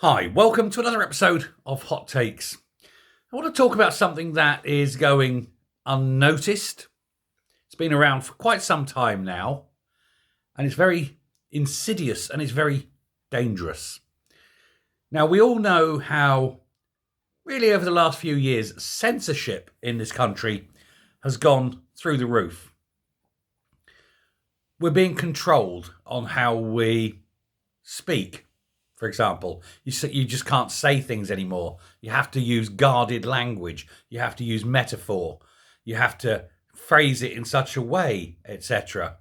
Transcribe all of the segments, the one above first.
Hi, welcome to another episode of Hot Takes. I want to talk about something that is going unnoticed. It's been around for quite some time now, and it's very insidious and it's very dangerous. Now, we all know how, really, over the last few years, censorship in this country has gone through the roof. We're being controlled on how we speak. For example, you just can't say things anymore. You have to use guarded language. You have to use metaphor. You have to phrase it in such a way, etc.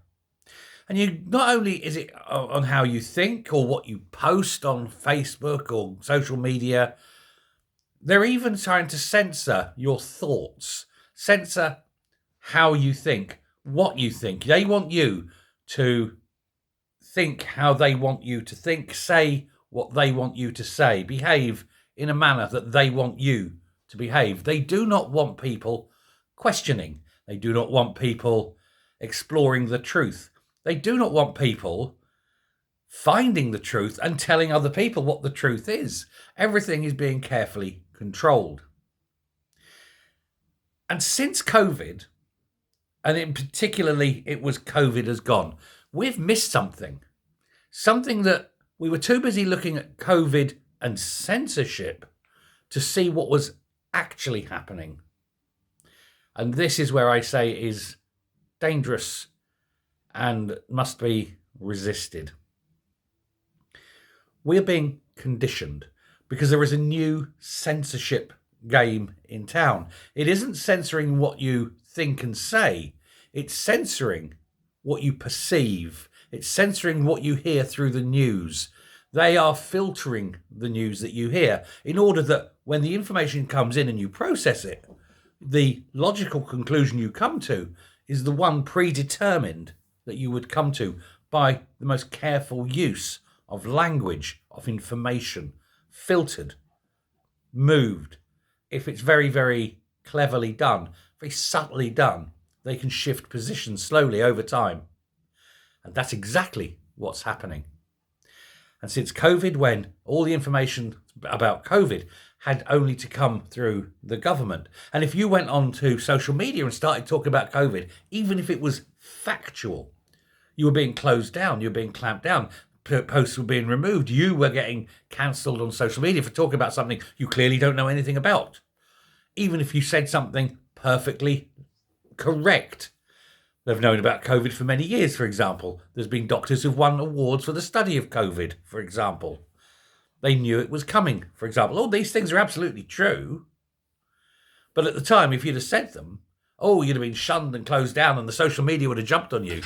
And not only is it on how you think or what you post on Facebook or social media, they're even trying to censor your thoughts, censor how you think, what you think. They want you to think how they want you to think, say what they want you to say, behave in a manner that they want you to behave. They do not want people questioning. They do not want people exploring the truth. They do not want people finding the truth and telling other people what the truth is. Everything is being carefully controlled. And since COVID, and in particularly it was COVID has gone, we've missed something that we were too busy looking at COVID and censorship to see what was actually happening. And this is where I say is dangerous and must be resisted. We're being conditioned because there is a new censorship game in town. It isn't censoring what you think and say, it's censoring what you perceive. It's censoring what you hear through the news. They are filtering the news that you hear in order that when the information comes in and you process it, the logical conclusion you come to is the one predetermined that you would come to by the most careful use of language, of information, filtered, moved. If it's very, very cleverly done, very subtly done, they can shift positions slowly over time. And that's exactly what's happening. And since COVID, when all the information about COVID had only to come through the government, and if you went on to social media and started talking about COVID, even if it was factual, you were being closed down, you were being clamped down, posts were being removed, you were getting cancelled on social media for talking about something you clearly don't know anything about. Even if you said something perfectly correct. They've known about COVID for many years, for example. There's been doctors who've won awards for the study of COVID, for example. They knew it was coming, for example. All these things are absolutely true. But at the time, if you'd have said them, you'd have been shunned and closed down and the social media would have jumped on you.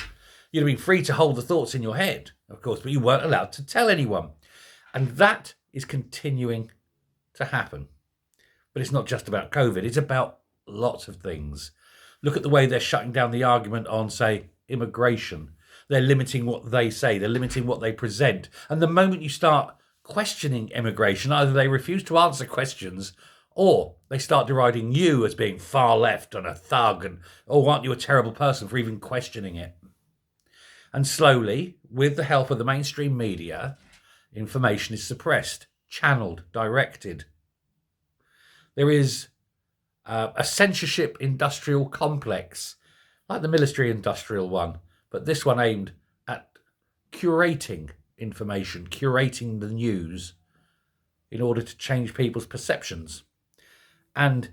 You'd have been free to hold the thoughts in your head, of course, but you weren't allowed to tell anyone. And that is continuing to happen. But it's not just about COVID. It's about lots of things. Look at the way they're shutting down the argument on, say, immigration. They're limiting what they say. They're limiting what they present. And the moment you start questioning immigration, either they refuse to answer questions or they start deriding you as being far left and a thug and, aren't you a terrible person for even questioning it? And slowly, with the help of the mainstream media, information is suppressed, channeled, directed. There is a censorship industrial complex, like the military industrial one, but this one aimed at curating information, curating the news in order to change people's perceptions. And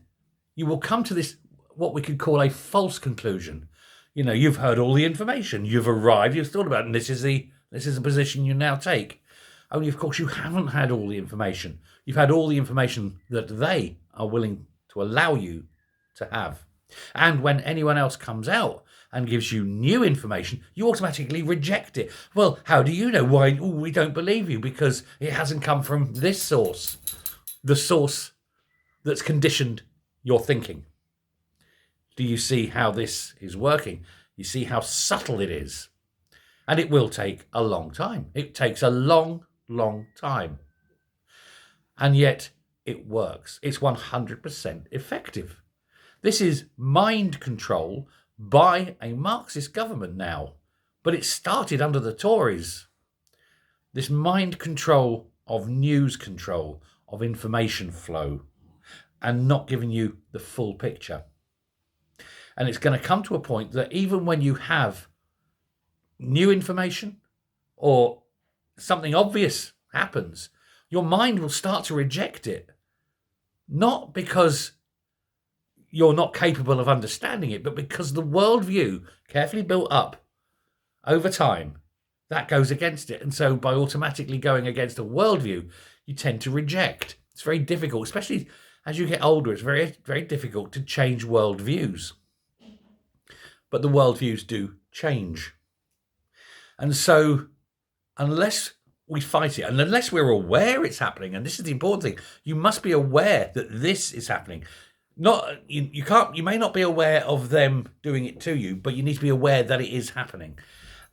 you will come to this, what we could call a false conclusion. You know, you've heard all the information, you've arrived, you've thought about it, and this is the position you now take. Only, of course, you haven't had all the information. You've had all the information that they are willing to allow you to have. And when anyone else comes out and gives you new information, you automatically reject it. Well, how do you know? Why? We don't believe you because it hasn't come from this source, the source that's conditioned your thinking. Do you see how this is working? You see how subtle it is. And it will take a long time. It takes a long, long time. And yet it works. It's 100% effective. This is mind control by a Marxist government now. But it started under the Tories. This mind control of news control, of information flow, and not giving you the full picture. And it's going to come to a point that even when you have new information or something obvious happens, your mind will start to reject it. Not because you're not capable of understanding it, but because the worldview carefully built up over time, that goes against it. And so by automatically going against a worldview, you tend to reject. It's very difficult, especially as you get older. It's very, very difficult to change worldviews. But the worldviews do change. And so unless we fight it, and unless we're aware it's happening, and this is the important thing, you must be aware that this is happening. Not you may not be aware of them doing it to you, but you need to be aware that it is happening.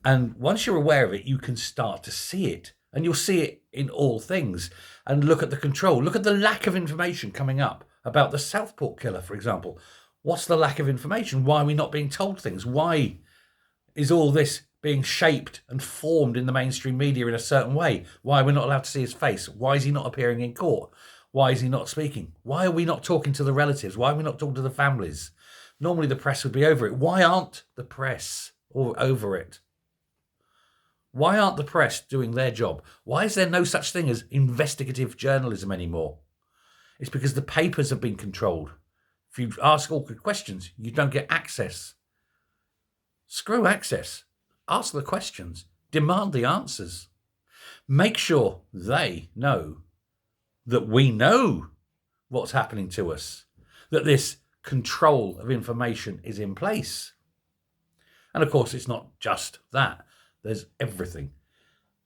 And once you're aware of it, you can start to see it. And you'll see it in all things. And look at the control. Look at the lack of information coming up about the Southport killer, for example. What's the lack of information? Why are we not being told things? Why is all this being shaped and formed in the mainstream media in a certain way? Why are we not allowed to see his face? Why is he not appearing in court? Why is he not speaking? Why are we not talking to the relatives? Why are we not talking to the families? Normally the press would be over it. Why aren't the press over it? Why aren't the press doing their job? Why is there no such thing as investigative journalism anymore? It's because the papers have been controlled. If you ask awkward questions, you don't get access. Screw access. Ask the questions. Demand the answers. Make sure they know that we know what's happening to us, that this control of information is in place. And of course, it's not just that. There's everything.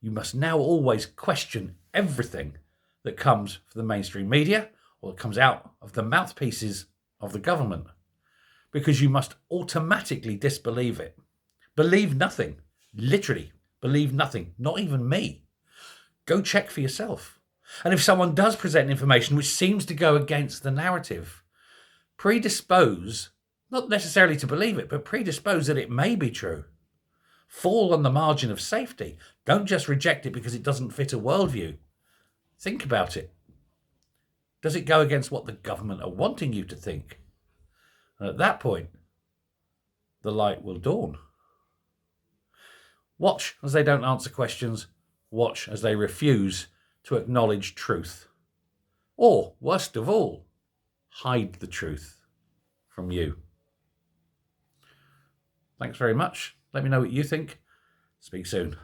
You must now always question everything that comes from the mainstream media or that comes out of the mouthpieces of the government, because you must automatically disbelieve it. Believe nothing. Literally, believe nothing. Not even me. Go check for yourself. And if someone does present information which seems to go against the narrative, predispose, not necessarily to believe it, but predispose that it may be true. Fall on the margin of safety. Don't just reject it because it doesn't fit a worldview. Think about it. Does it go against what the government are wanting you to think? And at that point, the light will dawn. Watch as they don't answer questions. Watch as they refuse to acknowledge truth. Or, worst of all, hide the truth from you. Thanks very much. Let me know what you think. Speak soon.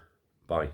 Bye.